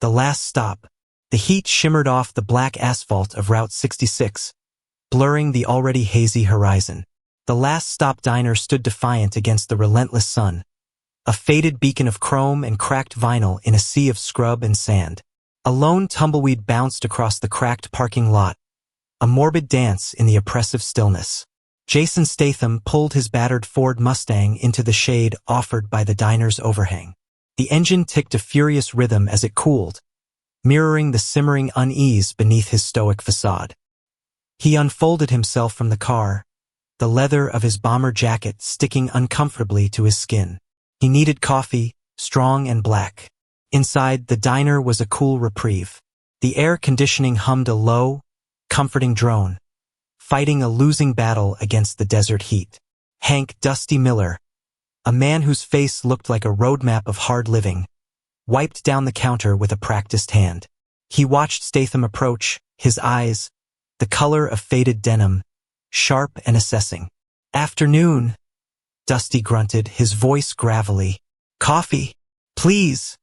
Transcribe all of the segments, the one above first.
The last stop. The heat shimmered off the black asphalt of Route 66, blurring the already hazy horizon. The last stop diner stood defiant against the relentless sun, a faded beacon of chrome and cracked vinyl in a sea of scrub and sand. A lone tumbleweed bounced across the cracked parking lot, a morbid dance in the oppressive stillness. Jason Statham pulled his battered Ford Mustang into the shade offered by the diner's overhang. The engine ticked a furious rhythm as it cooled, mirroring the simmering unease beneath his stoic facade. He unfolded himself from the car, the leather of his bomber jacket sticking uncomfortably to his skin. He needed coffee, strong and black. Inside, the diner was a cool reprieve. The air conditioning hummed a low, comforting drone, fighting a losing battle against the desert heat. Hank Dusty Miller, a man whose face looked like a roadmap of hard living, wiped down the counter with a practiced hand. He watched Statham approach, his eyes, the color of faded denim, sharp and assessing. "Afternoon," Dusty grunted, his voice gravelly. "Coffee, please,"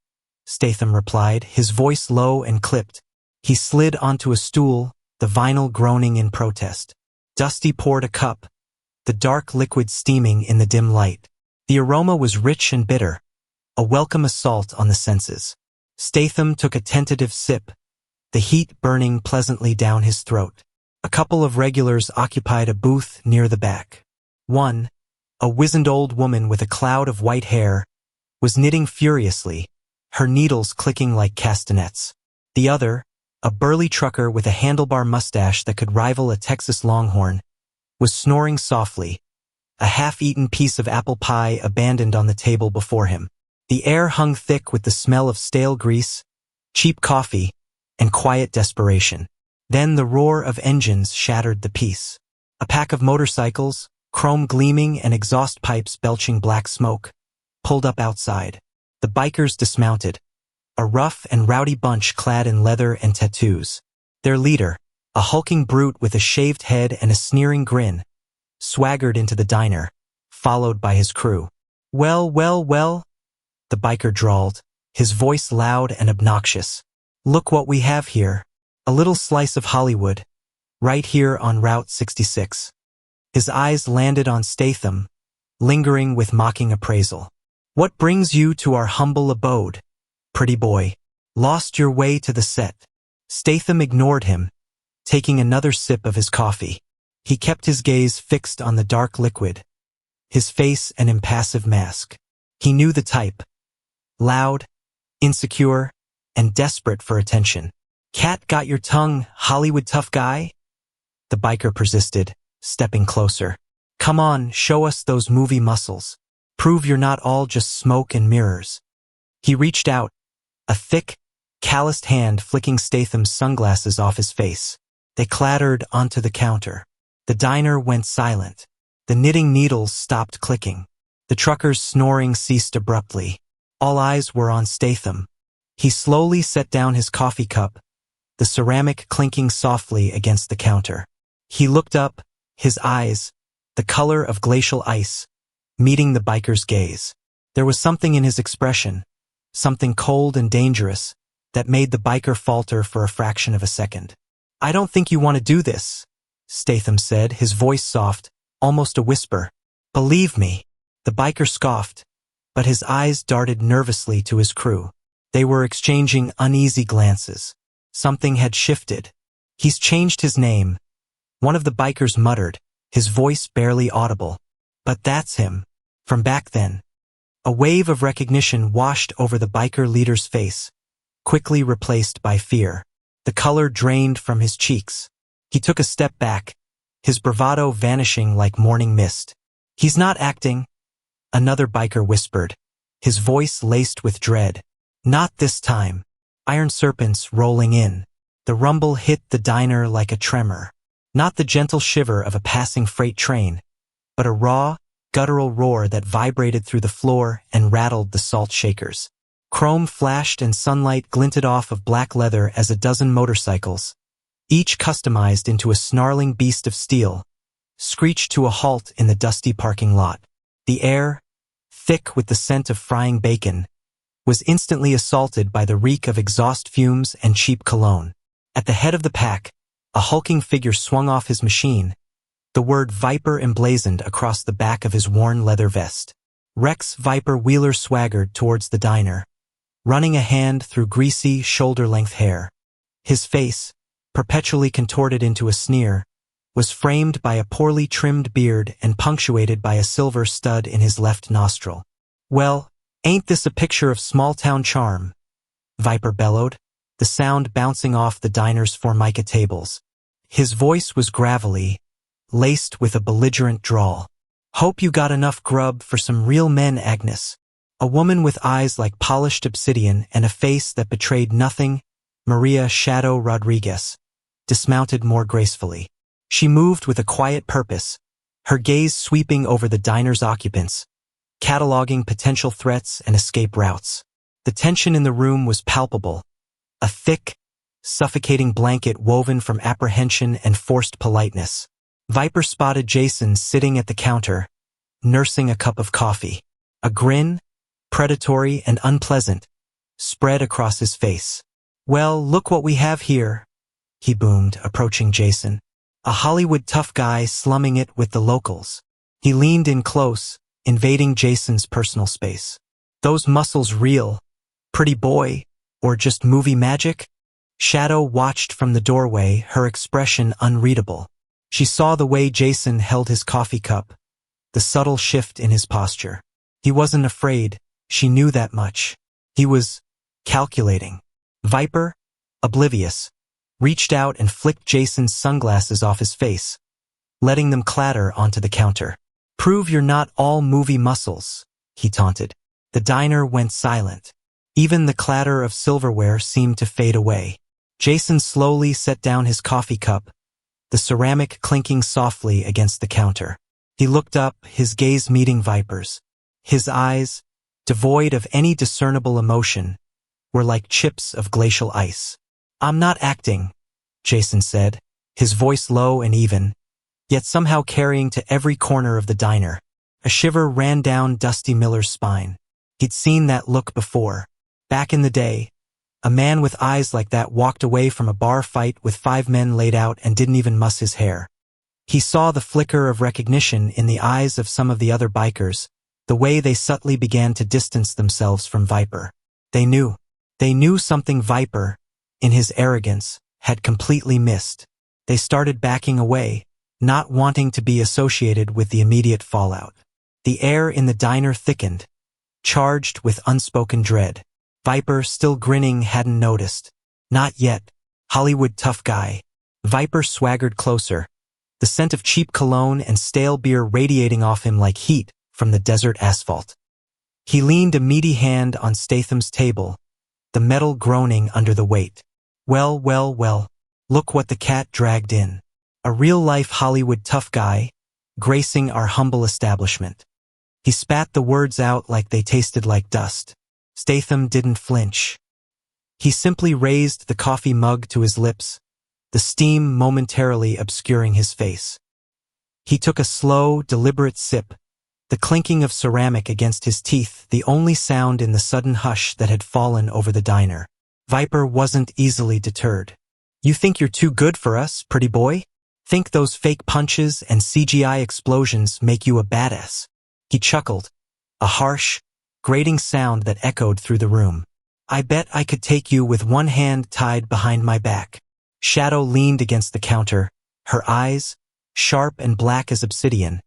Statham replied, his voice low and clipped. He slid onto a stool, the vinyl groaning in protest. Dusty poured a cup, the dark liquid steaming in the dim light. The aroma was rich and bitter, a welcome assault on the senses. Statham took a tentative sip, the heat burning pleasantly down his throat. A couple of regulars occupied a booth near the back. One, a wizened old woman with a cloud of white hair, was knitting furiously, her needles clicking like castanets. The other, a burly trucker with a handlebar mustache that could rival a Texas Longhorn, was snoring softly, a half-eaten piece of apple pie abandoned on the table before him. The air hung thick with the smell of stale grease, cheap coffee, and quiet desperation. Then the roar of engines shattered the peace. A pack of motorcycles, chrome gleaming and exhaust pipes belching black smoke, pulled up outside. The bikers dismounted, a rough and rowdy bunch clad in leather and tattoos. Their leader, a hulking brute with a shaved head and a sneering grin, swaggered into the diner, followed by his crew. "Well, well, well," the biker drawled, his voice loud and obnoxious. "Look what we have here. A little slice of Hollywood, right here on Route 66. His eyes landed on Statham, lingering with mocking appraisal. "What brings you to our humble abode, pretty boy? Lost your way to the set?" Statham ignored him, taking another sip of his coffee. He kept his gaze fixed on the dark liquid, his face an impassive mask. He knew the type. Loud, insecure, and desperate for attention. "Cat got your tongue, Hollywood tough guy?" The biker persisted, stepping closer. "Come on, show us those movie muscles. Prove you're not all just smoke and mirrors." He reached out, a thick, calloused hand flicking Statham's sunglasses off his face. They clattered onto the counter. The diner went silent. The knitting needles stopped clicking. The trucker's snoring ceased abruptly. All eyes were on Statham. He slowly set down his coffee cup, the ceramic clinking softly against the counter. He looked up, his eyes, the color of glacial ice, meeting the biker's gaze. There was something in his expression, something cold and dangerous, that made the biker falter for a fraction of a second. "I don't think you want to do this," Statham said, his voice soft, almost a whisper. "Believe me." The biker scoffed, but his eyes darted nervously to his crew. They were exchanging uneasy glances. Something had shifted. "He's changed his name," one of the bikers muttered, his voice barely audible. "But that's him. From back then." A wave of recognition washed over the biker leader's face, quickly replaced by fear. The color drained from his cheeks. He took a step back, his bravado vanishing like morning mist. "He's not acting," another biker whispered, his voice laced with dread. "Not this time." Iron Serpents rolling in. The rumble hit the diner like a tremor. Not the gentle shiver of a passing freight train, but a raw, guttural roar that vibrated through the floor and rattled the salt shakers. Chrome flashed and sunlight glinted off of black leather as a dozen motorcycles, each customized into a snarling beast of steel, screeched to a halt in the dusty parking lot. The air, thick with the scent of frying bacon, was instantly assaulted by the reek of exhaust fumes and cheap cologne. At the head of the pack, a hulking figure swung off his machine, the word Viper emblazoned across the back of his worn leather vest. Rex Viper Wheeler swaggered towards the diner, running a hand through greasy, shoulder-length hair. His face, perpetually contorted into a sneer, was framed by a poorly trimmed beard and punctuated by a silver stud in his left nostril. "Well, ain't this a picture of small-town charm?" Viper bellowed, the sound bouncing off the diner's formica tables. His voice was gravelly, laced with a belligerent drawl. "Hope you got enough grub for some real men, Agnes." A woman with eyes like polished obsidian and a face that betrayed nothing, Maria Shadow Rodriguez, dismounted more gracefully. She moved with a quiet purpose, her gaze sweeping over the diner's occupants, cataloging potential threats and escape routes. The tension in the room was palpable, a thick, suffocating blanket woven from apprehension and forced politeness. Viper spotted Jason sitting at the counter, nursing a cup of coffee. A grin, predatory and unpleasant, spread across his face. "Well, look what we have here," he boomed, approaching Jason. A Hollywood tough guy slumming it with the locals. He leaned in close, invading Jason's personal space. "Those muscles real, pretty boy, or just movie magic?" Shadow watched from the doorway, her expression unreadable. She saw the way Jason held his coffee cup, the subtle shift in his posture. He wasn't afraid, she knew that much. He was calculating. Viper, oblivious, reached out and flicked Jason's sunglasses off his face, letting them clatter onto the counter. "Prove you're not all movie muscles," he taunted. The diner went silent. Even the clatter of silverware seemed to fade away. Jason slowly set down his coffee cup, the ceramic clinking softly against the counter. He looked up, his gaze meeting Viper's. His eyes, devoid of any discernible emotion, were like chips of glacial ice. "I'm not acting," Jason said, his voice low and even, yet somehow carrying to every corner of the diner. A shiver ran down Dusty Miller's spine. He'd seen that look before. Back in the day, a man with eyes like that walked away from a bar fight with 5 men laid out and didn't even muss his hair. He saw the flicker of recognition in the eyes of some of the other bikers, the way they subtly began to distance themselves from Viper. They knew something Viper, in his arrogance, had completely missed. They started backing away, not wanting to be associated with the immediate fallout. The air in the diner thickened, charged with unspoken dread. Viper, still grinning, hadn't noticed. "Not yet, Hollywood tough guy." Viper swaggered closer, the scent of cheap cologne and stale beer radiating off him like heat from the desert asphalt. He leaned a meaty hand on Statham's table, the metal groaning under the weight. "Well, well, well, look what the cat dragged in. A real-life Hollywood tough guy, gracing our humble establishment." He spat the words out like they tasted like dust. Statham didn't flinch. He simply raised the coffee mug to his lips, the steam momentarily obscuring his face. He took a slow, deliberate sip, the clinking of ceramic against his teeth the only sound in the sudden hush that had fallen over the diner. Viper wasn't easily deterred. "You think you're too good for us, pretty boy? Think those fake punches and CGI explosions make you a badass?" He chuckled, a harsh, grating sound that echoed through the room. "I bet I could take you with one hand tied behind my back." Shadow leaned against the counter, her eyes, sharp and black as obsidian,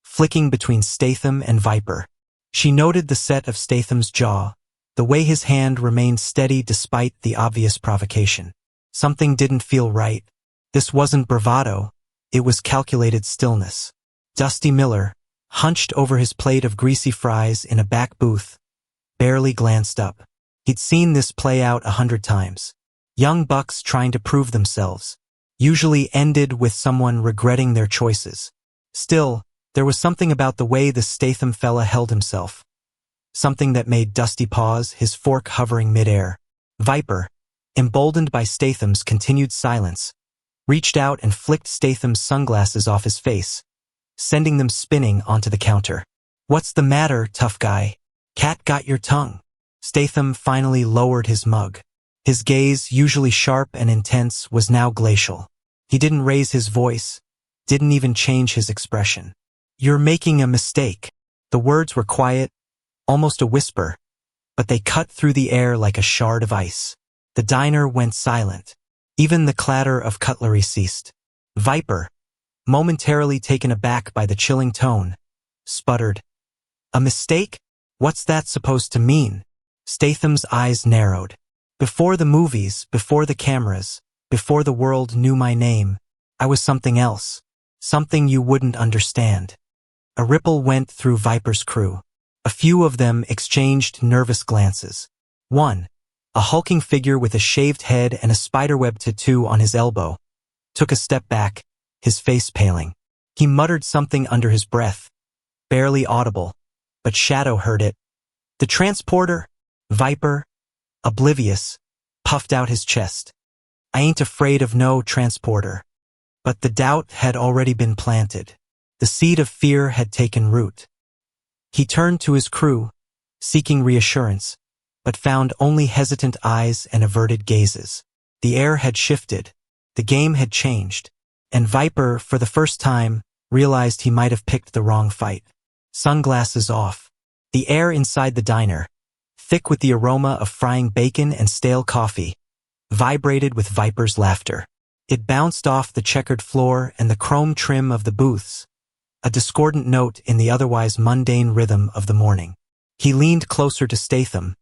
flicking between Statham and Viper. She noted the set of Statham's jaw, the way his hand remained steady despite the obvious provocation. Something didn't feel right. This wasn't bravado, it was calculated stillness. Dusty Miller, hunched over his plate of greasy fries in a back booth, barely glanced up. He'd seen this play out 100 times. Young bucks trying to prove themselves, usually ended with someone regretting their choices. Still, there was something about the way the Statham fella held himself. Something that made Dusty pause, his fork hovering midair. Viper, emboldened by Statham's continued silence, reached out and flicked Statham's sunglasses off his face, sending them spinning onto the counter. "What's the matter, tough guy? Cat got your tongue?" Statham finally lowered his mug. His gaze, usually sharp and intense, was now glacial. He didn't raise his voice, didn't even change his expression. "You're making a mistake." The words were quiet, almost a whisper, but they cut through the air like a shard of ice. The diner went silent. Even the clatter of cutlery ceased. Viper, momentarily taken aback by the chilling tone, sputtered, "A mistake? What's that supposed to mean?" Statham's eyes narrowed. "Before the movies, before the cameras, before the world knew my name, I was something else. Something you wouldn't understand." A ripple went through Viper's crew. A few of them exchanged nervous glances. One, a hulking figure with a shaved head and a spiderweb tattoo on his elbow, took a step back, his face paling. He muttered something under his breath, barely audible, but Shadow heard it. "The transporter?" Viper, oblivious, puffed out his chest. "I ain't afraid of no transporter." But the doubt had already been planted. The seed of fear had taken root. He turned to his crew, seeking reassurance, but found only hesitant eyes and averted gazes. The air had shifted, the game had changed, and Viper, for the first time, realized he might have picked the wrong fight. Sunglasses off. The air inside the diner, thick with the aroma of frying bacon and stale coffee, vibrated with Viper's laughter. It bounced off the checkered floor and the chrome trim of the booths, a discordant note in the otherwise mundane rhythm of the morning. He leaned closer to Statham,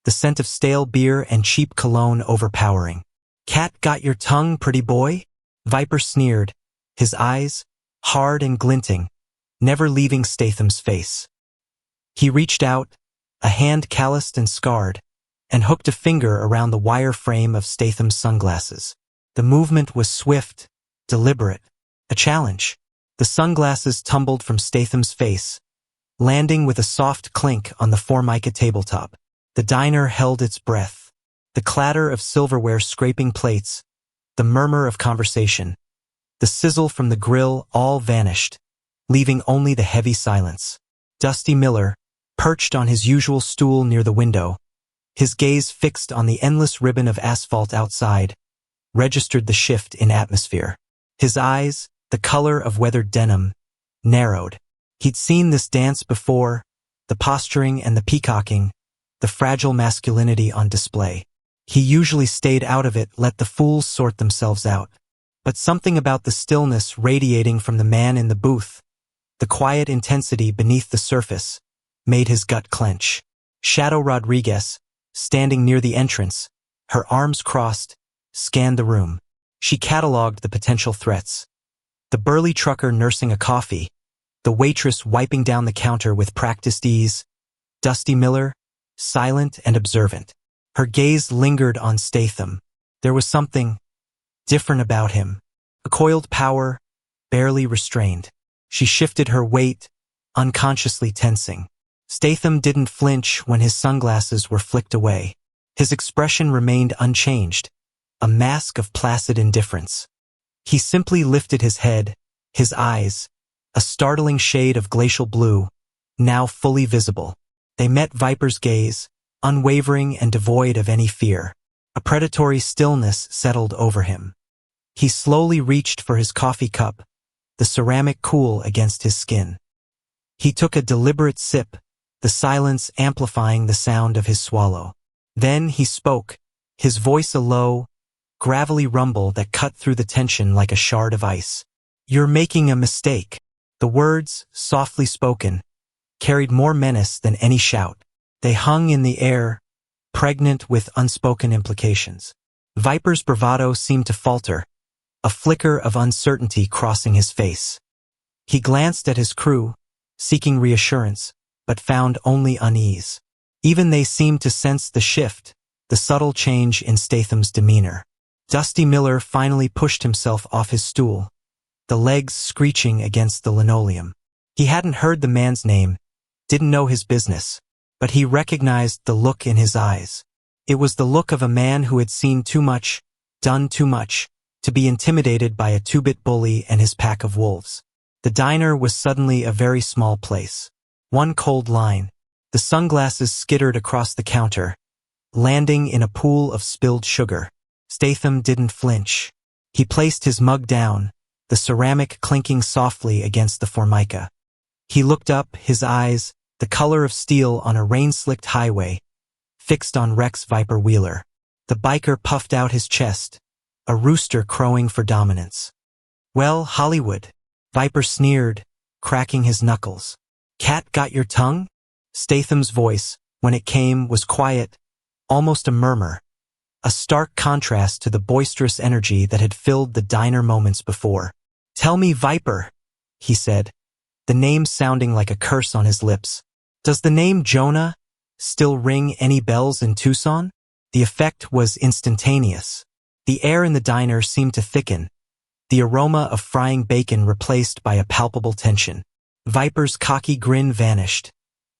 the scent of stale beer and cheap cologne overpowering. "Cat got your tongue, pretty boy?" Viper sneered, his eyes, hard and glinting, never leaving Statham's face. He reached out, a hand calloused and scarred, and hooked a finger around the wire frame of Statham's sunglasses. The movement was swift, deliberate, a challenge. The sunglasses tumbled from Statham's face, landing with a soft clink on the Formica tabletop. The diner held its breath. The clatter of silverware scraping plates, the murmur of conversation, the sizzle from the grill all vanished, leaving only the heavy silence. Dusty Miller, perched on his usual stool near the window, his gaze fixed on the endless ribbon of asphalt outside, registered the shift in atmosphere. His eyes, the color of weathered denim, narrowed. He'd seen this dance before, the posturing and the peacocking, the fragile masculinity on display. He usually stayed out of it, let the fools sort themselves out. But something about the stillness radiating from the man in the booth, the quiet intensity beneath the surface, made his gut clench. Shadow Rodriguez, standing near the entrance, her arms crossed, scanned the room. She catalogued the potential threats. The burly trucker nursing a coffee, the waitress wiping down the counter with practiced ease, Dusty Miller, silent and observant. Her gaze lingered on Statham. There was something different about him, a coiled power, barely restrained. She shifted her weight, unconsciously tensing. Statham didn't flinch when his sunglasses were flicked away. His expression remained unchanged, a mask of placid indifference. He simply lifted his head, his eyes, a startling shade of glacial blue, now fully visible. They met Viper's gaze, unwavering and devoid of any fear. A predatory stillness settled over him. He slowly reached for his coffee cup, the ceramic cool against his skin. He took a deliberate sip, the silence amplifying the sound of his swallow. Then he spoke, his voice a low, gravelly rumble that cut through the tension like a shard of ice. "You're making a mistake." The words, softly spoken, carried more menace than any shout. They hung in the air, pregnant with unspoken implications. Viper's bravado seemed to falter, a flicker of uncertainty crossing his face. He glanced at his crew, seeking reassurance, but found only unease. Even they seemed to sense the shift, the subtle change in Statham's demeanor. Dusty Miller finally pushed himself off his stool, the legs screeching against the linoleum. He hadn't heard the man's name, didn't know his business, but he recognized the look in his eyes. It was the look of a man who had seen too much, done too much, to be intimidated by a two-bit bully and his pack of wolves. The diner was suddenly a very small place. One cold line, the The sunglasses skittered across the counter, landing in a pool of spilled sugar. Statham didn't flinch. He placed his mug down, the ceramic clinking softly against the formica. He looked up, his eyes, the color of steel on a rain-slicked highway, fixed on Rex Viper Wheeler. The biker puffed out his chest, a rooster crowing for dominance. "Well, Hollywood," Viper sneered, cracking his knuckles. "Cat got your tongue?" Statham's voice, when it came, was quiet, almost a murmur, a stark contrast to the boisterous energy that had filled the diner moments before. "Tell me, Viper," he said, the name sounding like a curse on his lips. "Does the name Jonah still ring any bells in Tucson?" The effect was instantaneous. The air in the diner seemed to thicken, the aroma of frying bacon replaced by a palpable tension. Viper's cocky grin vanished,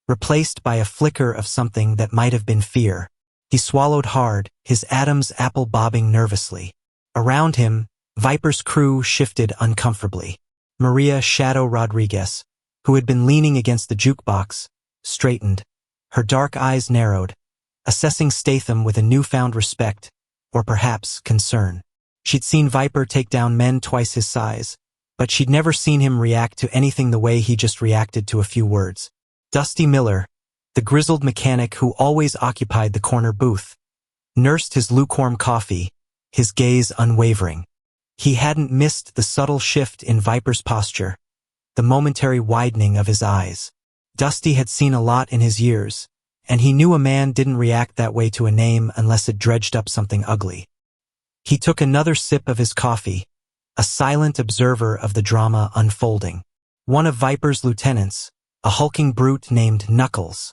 replaced by a flicker of something that might have been fear. He swallowed hard, his Adam's apple bobbing nervously. Around him, Viper's crew shifted uncomfortably. Maria Shadow Rodriguez, who had been leaning against the jukebox, straightened. Her dark eyes narrowed, assessing Statham with a newfound respect, or perhaps concern. She'd seen Viper take down men twice his size, but she'd never seen him react to anything the way he just reacted to a few words. Dusty Miller, the grizzled mechanic who always occupied the corner booth, nursed his lukewarm coffee, his gaze unwavering. He hadn't missed the subtle shift in Viper's posture, the momentary widening of his eyes. Dusty had seen a lot in his years, and he knew a man didn't react that way to a name unless it dredged up something ugly. He took another sip of his coffee, a silent observer of the drama unfolding. One of Viper's lieutenants, a hulking brute named Knuckles,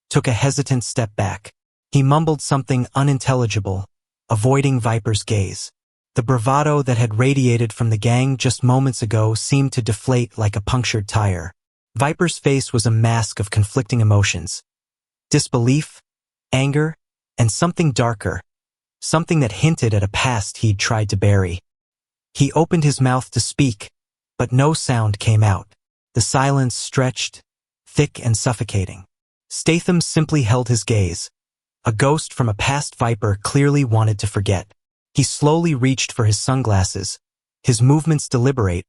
took a hesitant step back. He mumbled something unintelligible, avoiding Viper's gaze. The bravado that had radiated from the gang just moments ago seemed to deflate like a punctured tire. Viper's face was a mask of conflicting emotions. Disbelief, anger, and something darker, something that hinted at a past he'd tried to bury. He opened his mouth to speak, but no sound came out. The silence stretched, thick and suffocating. Statham simply held his gaze. A ghost from a past Viper clearly wanted to forget. He slowly reached for his sunglasses, his movements deliberate,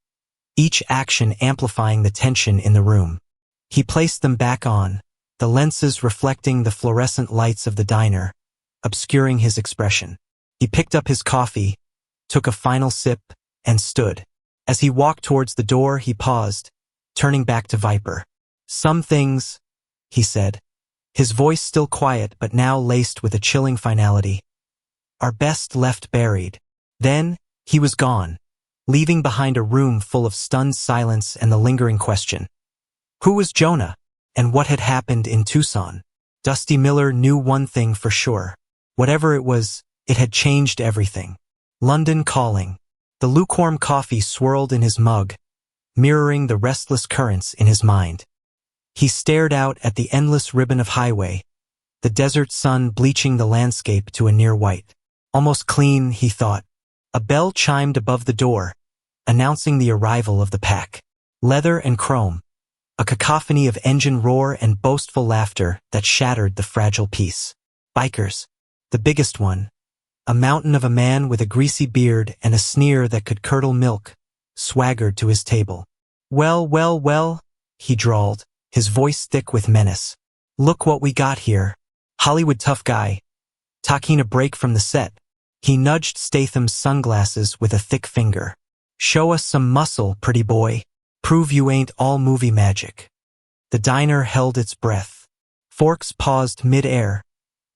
each action amplifying the tension in the room. He placed them back on, the lenses reflecting the fluorescent lights of the diner, obscuring his expression. He picked up his coffee, took a final sip, and stood. As he walked towards the door, he paused, turning back to Viper. "Some things," he said, his voice still quiet but now laced with a chilling finality, "are best left buried." Then, he was gone, leaving behind a room full of stunned silence and the lingering question. Who was Jonah? And what had happened in Tucson? Dusty Miller knew one thing for sure. Whatever it was, it had changed everything. London calling. The lukewarm coffee swirled in his mug, mirroring the restless currents in his mind. He stared out at the endless ribbon of highway, the desert sun bleaching the landscape to a near white. Almost clean, he thought. A bell chimed above the door, announcing the arrival of the pack. Leather and chrome, a cacophony of engine roar and boastful laughter that shattered the fragile peace. Bikers, the biggest one, a mountain of a man with a greasy beard and a sneer that could curdle milk, swaggered to his table. Well, well, well, he drawled, his voice thick with menace. Look what we got here. Hollywood tough guy. Taking a break from the set, he nudged Statham's sunglasses with a thick finger. Show us some muscle, pretty boy. Prove you ain't all movie magic. The diner held its breath. Forks paused mid-air.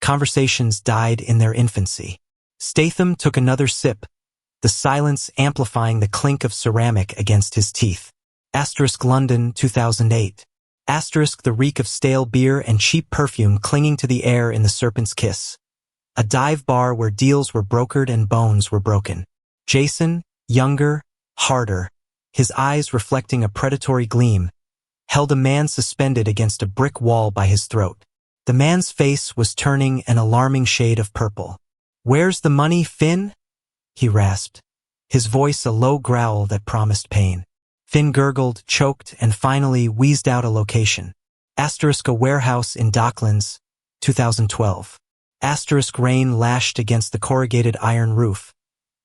Conversations died in their infancy. Statham took another sip, the silence amplifying the clink of ceramic against his teeth. Asterisk London, 2008. Asterisk the reek of stale beer and cheap perfume clinging to the air in the Serpent's kiss. A dive bar where deals were brokered and bones were broken. Jason, younger, harder, his eyes reflecting a predatory gleam, held a man suspended against a brick wall by his throat. The man's face was turning an alarming shade of purple. Where's the money, Finn? He rasped, his voice a low growl that promised pain. Finn gurgled, choked, and finally wheezed out a location. A warehouse in Docklands, 2012. Rain lashed against the corrugated iron roof,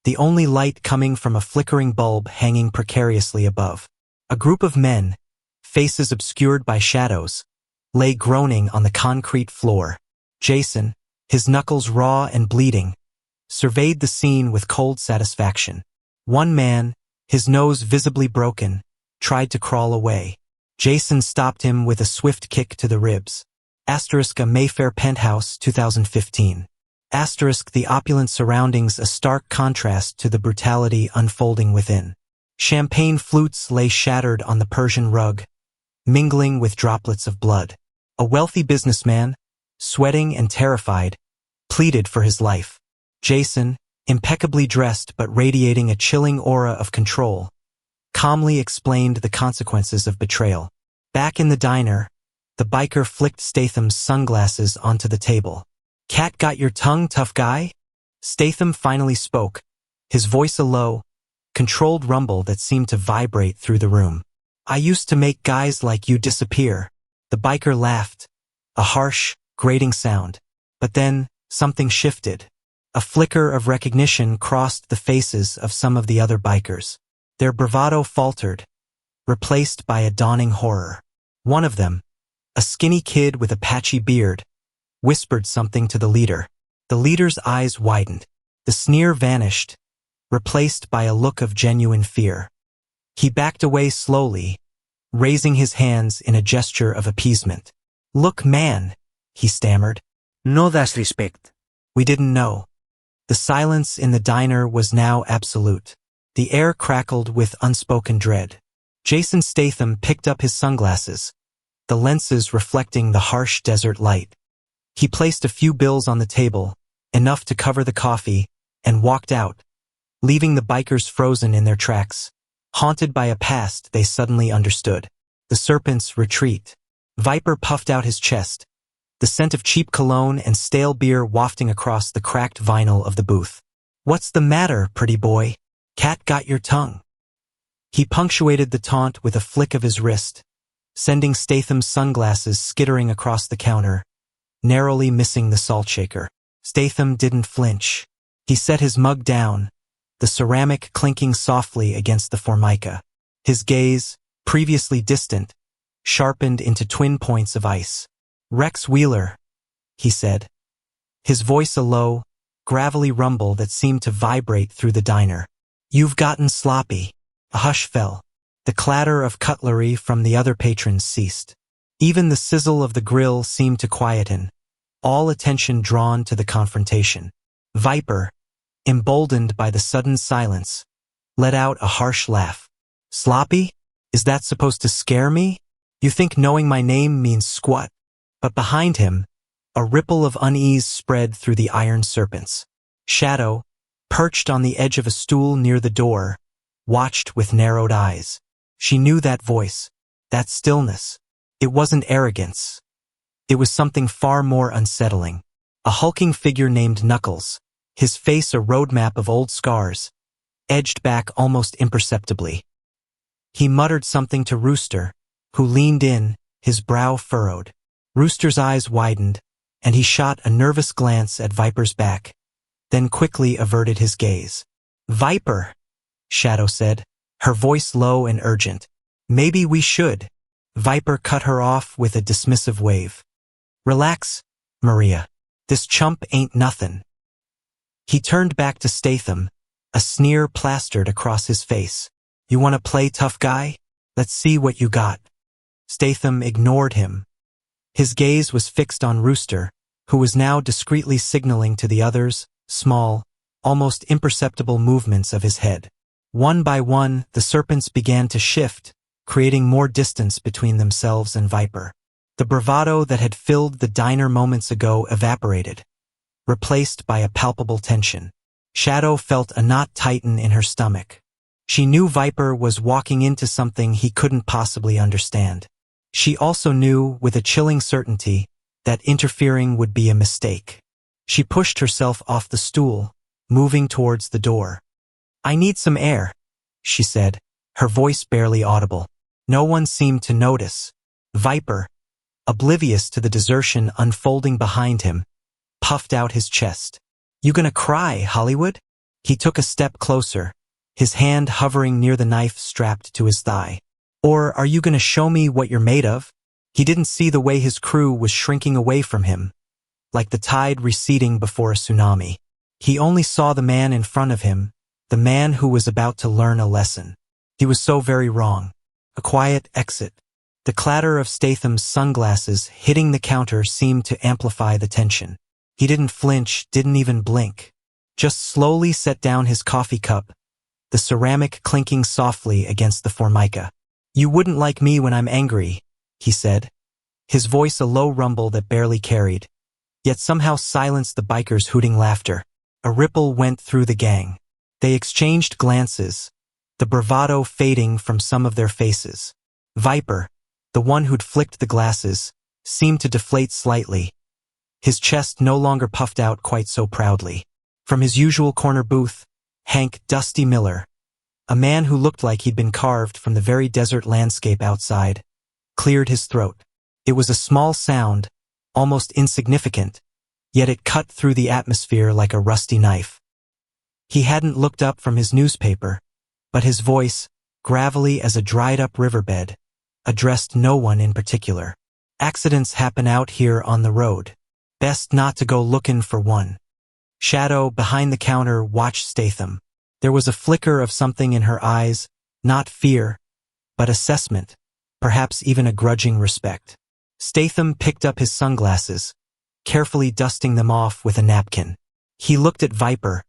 the only light coming from a flickering bulb hanging precariously above. A group of men, faces obscured by shadows, lay groaning on the concrete floor. Jason, his knuckles raw and bleeding, surveyed the scene with cold satisfaction. One man, his nose visibly broken, tried to crawl away. Jason stopped him with a swift kick to the ribs. A Mayfair penthouse, 2015. The opulent surroundings a stark contrast to the brutality unfolding within. Champagne flutes lay shattered on the Persian rug, mingling with droplets of blood. A wealthy businessman, sweating and terrified, pleaded for his life. Jason, impeccably dressed but radiating a chilling aura of control, calmly explained the consequences of betrayal. Back in the diner, the biker flicked Statham's sunglasses onto the table. "Cat got your tongue, tough guy?" Statham finally spoke, his voice a low, controlled rumble that seemed to vibrate through the room. "I used to make guys like you disappear." The biker laughed, a harsh, grating sound. But then, something shifted. A flicker of recognition crossed the faces of some of the other bikers. Their bravado faltered, replaced by a dawning horror. One of them, a skinny kid with a patchy beard, whispered something to the leader. The leader's eyes widened. The sneer vanished, replaced by a look of genuine fear. He backed away slowly, raising his hands in a gesture of appeasement. "Look, man," he stammered. "No das respect." "We didn't know." The silence in the diner was now absolute. The air crackled with unspoken dread. Jason Statham picked up his sunglasses, the lenses reflecting the harsh desert light. He placed a few bills on the table, enough to cover the coffee, and walked out, leaving the bikers frozen in their tracks, haunted by a past they suddenly understood. The Serpent's retreat. Viper puffed out his chest, the scent of cheap cologne and stale beer wafting across the cracked vinyl of the booth. "What's the matter, pretty boy? Cat got your tongue?" He punctuated the taunt with a flick of his wrist, sending Statham's sunglasses skittering across the counter, narrowly missing the salt shaker. Statham didn't flinch. He set his mug down, the ceramic clinking softly against the formica. His gaze, previously distant, sharpened into twin points of ice. "Rex Wheeler," he said, his voice a low, gravelly rumble that seemed to vibrate through the diner. "You've gotten sloppy." A hush fell. The clatter of cutlery from the other patrons ceased. Even the sizzle of the grill seemed to quieten, all attention drawn to the confrontation. Viper, emboldened by the sudden silence, let out a harsh laugh. "Sloppy? Is that supposed to scare me? You think knowing my name means squat?" But behind him, a ripple of unease spread through the iron serpents. Shadow, perched on the edge of a stool near the door, watched with narrowed eyes. She knew that voice, that stillness. It wasn't arrogance. It was something far more unsettling. A hulking figure named Knuckles, his face a roadmap of old scars, edged back almost imperceptibly. He muttered something to Rooster, who leaned in, his brow furrowed. Rooster's eyes widened, and he shot a nervous glance at Viper's back, then quickly averted his gaze. "Viper," Shadow said, her voice low and urgent. "Maybe we should." Viper cut her off with a dismissive wave. "Relax, Maria. This chump ain't nothin'." He turned back to Statham, a sneer plastered across his face. "You want to play tough guy? Let's see what you got." Statham ignored him. His gaze was fixed on Rooster, who was now discreetly signaling to the others, small, almost imperceptible movements of his head. One by one, the serpents began to shift, creating more distance between themselves and Viper. The bravado that had filled the diner moments ago evaporated, replaced by a palpable tension. Shadow felt a knot tighten in her stomach. She knew Viper was walking into something he couldn't possibly understand. She also knew, with a chilling certainty, that interfering would be a mistake. She pushed herself off the stool, moving towards the door. "I need some air," she said, her voice barely audible. No one seemed to notice. Viper, oblivious to the desertion unfolding behind him, puffed out his chest. "You gonna cry, Hollywood?" He took a step closer, his hand hovering near the knife strapped to his thigh. "Or are you gonna show me what you're made of?" He didn't see the way his crew was shrinking away from him, like the tide receding before a tsunami. He only saw the man in front of him, the man who was about to learn a lesson. He was so very wrong. A quiet exit. The clatter of Statham's sunglasses hitting the counter seemed to amplify the tension. He didn't flinch, didn't even blink. Just slowly set down his coffee cup, the ceramic clinking softly against the formica. "You wouldn't like me when I'm angry," he said, his voice a low rumble that barely carried, yet somehow silenced the bikers' hooting laughter. A ripple went through the gang. They exchanged glances, the bravado fading from some of their faces. Viper, the one who'd flicked the glasses, seemed to deflate slightly, his chest no longer puffed out quite so proudly. From his usual corner booth, Hank Dusty Miller, a man who looked like he'd been carved from the very desert landscape outside, cleared his throat. It was a small sound, almost insignificant, yet it cut through the atmosphere like a rusty knife. He hadn't looked up from his newspaper, but his voice, gravelly as a dried-up riverbed, addressed no one in particular. "Accidents happen out here on the road. Best not to go looking for one." Shadow, behind the counter, watched Statham. There was a flicker of something in her eyes, not fear, but assessment, perhaps even a grudging respect. Statham picked up his sunglasses, carefully dusting them off with a napkin. He looked at Viper,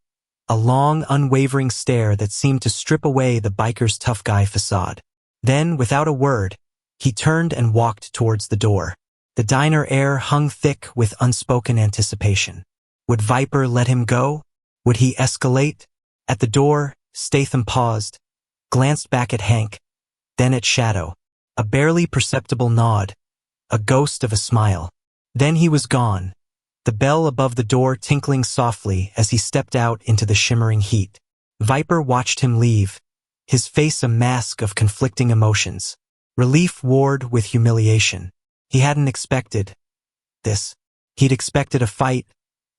a long, unwavering stare that seemed to strip away the biker's tough guy facade. Then, without a word, he turned and walked towards the door. The diner air hung thick with unspoken anticipation. Would Viper let him go? Would he escalate? At the door, Statham paused, glanced back at Hank, then at Shadow. A barely perceptible nod, a ghost of a smile. Then he was gone, the bell above the door tinkling softly as he stepped out into the shimmering heat. Viper watched him leave, his face a mask of conflicting emotions. Relief warred with humiliation. He hadn't expected this. He'd expected a fight,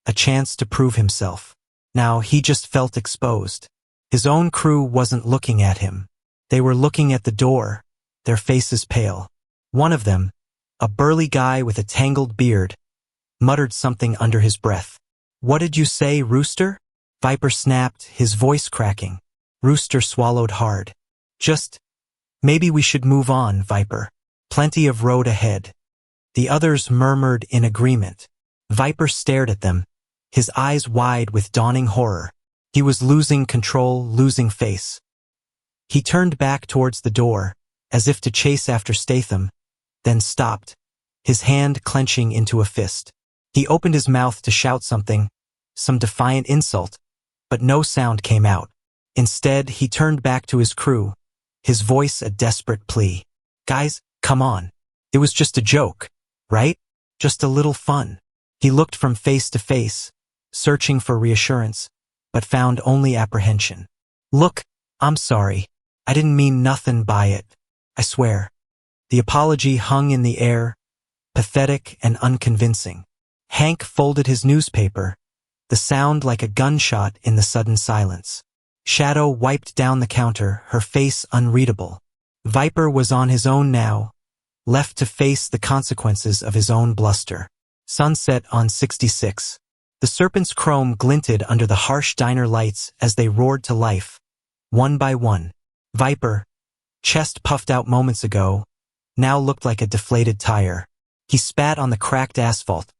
a chance to prove himself. Now he just felt exposed. His own crew wasn't looking at him. They were looking at the door, their faces pale. One of them, a burly guy with a tangled beard, muttered something under his breath. "What did you say, Rooster?" Viper snapped, his voice cracking. Rooster swallowed hard. "Just, maybe we should move on, Viper. Plenty of road ahead." The others murmured in agreement. Viper stared at them, his eyes wide with dawning horror. He was losing control, losing face. He turned back towards the door, as if to chase after Statham, then stopped, his hand clenching into a fist. He opened his mouth to shout something, some defiant insult, but no sound came out. Instead, he turned back to his crew, his voice a desperate plea. "Guys, come on. It was just a joke, right? Just a little fun." He looked from face to face, searching for reassurance, but found only apprehension. "Look, I'm sorry. I didn't mean nothing by it. I swear." The apology hung in the air, pathetic and unconvincing. Hank folded his newspaper, the sound like a gunshot in the sudden silence. Shadow wiped down the counter, her face unreadable. Viper was on his own now, left to face the consequences of his own bluster. Sunset on 66. The Serpent's chrome glinted under the harsh diner lights as they roared to life, one by one. Viper, chest puffed out moments ago, now looked like a deflated tire. He spat on the cracked asphalt,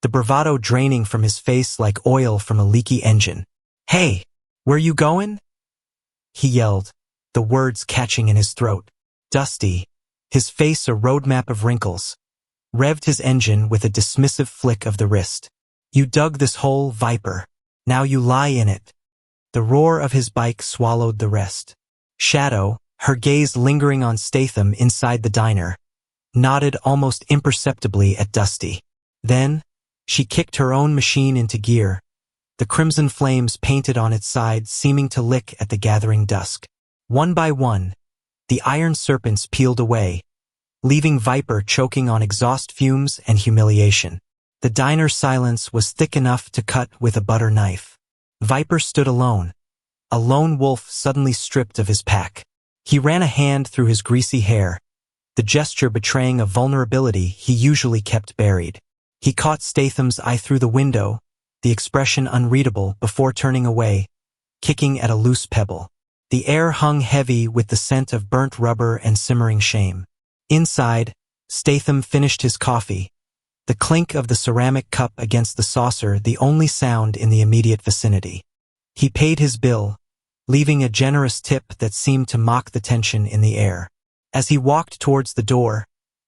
the bravado draining from his face like oil from a leaky engine. "Hey, where you going?" he yelled, the words catching in his throat. Dusty, his face a roadmap of wrinkles, revved his engine with a dismissive flick of the wrist. "You dug this hole, Viper. Now you lie in it." The roar of his bike swallowed the rest. Shadow, her gaze lingering on Statham inside the diner, nodded almost imperceptibly at Dusty. Then, she kicked her own machine into gear, the crimson flames painted on its side seeming to lick at the gathering dusk. One by one, the iron serpents peeled away, leaving Viper choking on exhaust fumes and humiliation. The diner's silence was thick enough to cut with a butter knife. Viper stood alone, a lone wolf suddenly stripped of his pack. He ran a hand through his greasy hair, the gesture betraying a vulnerability he usually kept buried. He caught Statham's eye through the window, the expression unreadable, before turning away, kicking at a loose pebble. The air hung heavy with the scent of burnt rubber and simmering shame. Inside, Statham finished his coffee, the clink of the ceramic cup against the saucer the only sound in the immediate vicinity. He paid his bill, leaving a generous tip that seemed to mock the tension in the air. As he walked towards the door,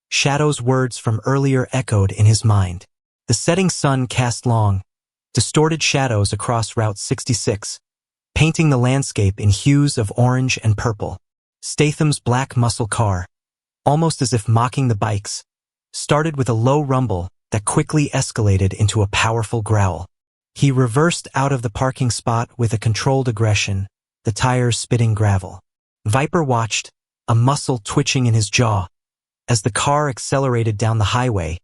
Shadow's words from earlier echoed in his mind. The setting sun cast long, distorted shadows across Route 66, painting the landscape in hues of orange and purple. Statham's black muscle car, almost as if mocking the bikes, started with a low rumble that quickly escalated into a powerful growl. He reversed out of the parking spot with a controlled aggression, the tires spitting gravel. Viper watched, a muscle twitching in his jaw, as the car accelerated down the highway,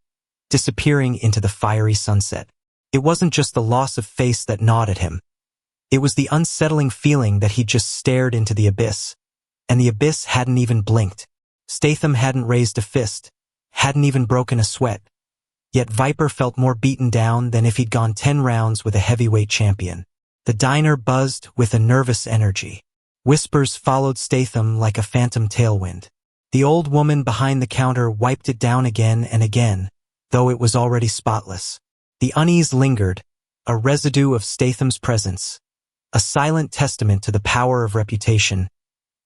disappearing into the fiery sunset. It wasn't just the loss of face that gnawed at him. It was the unsettling feeling that he'd just stared into the abyss, and the abyss hadn't even blinked. Statham hadn't raised a fist, hadn't even broken a sweat, yet Viper felt more beaten down than if he'd gone 10 rounds with a heavyweight champion. The diner buzzed with a nervous energy. Whispers followed Statham like a phantom tailwind. The old woman behind the counter wiped it down again and again, though it was already spotless. The unease lingered, a residue of Statham's presence, a silent testament to the power of reputation,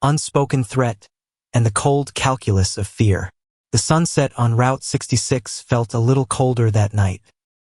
unspoken threat, and the cold calculus of fear. The sunset on Route 66 felt a little colder that night.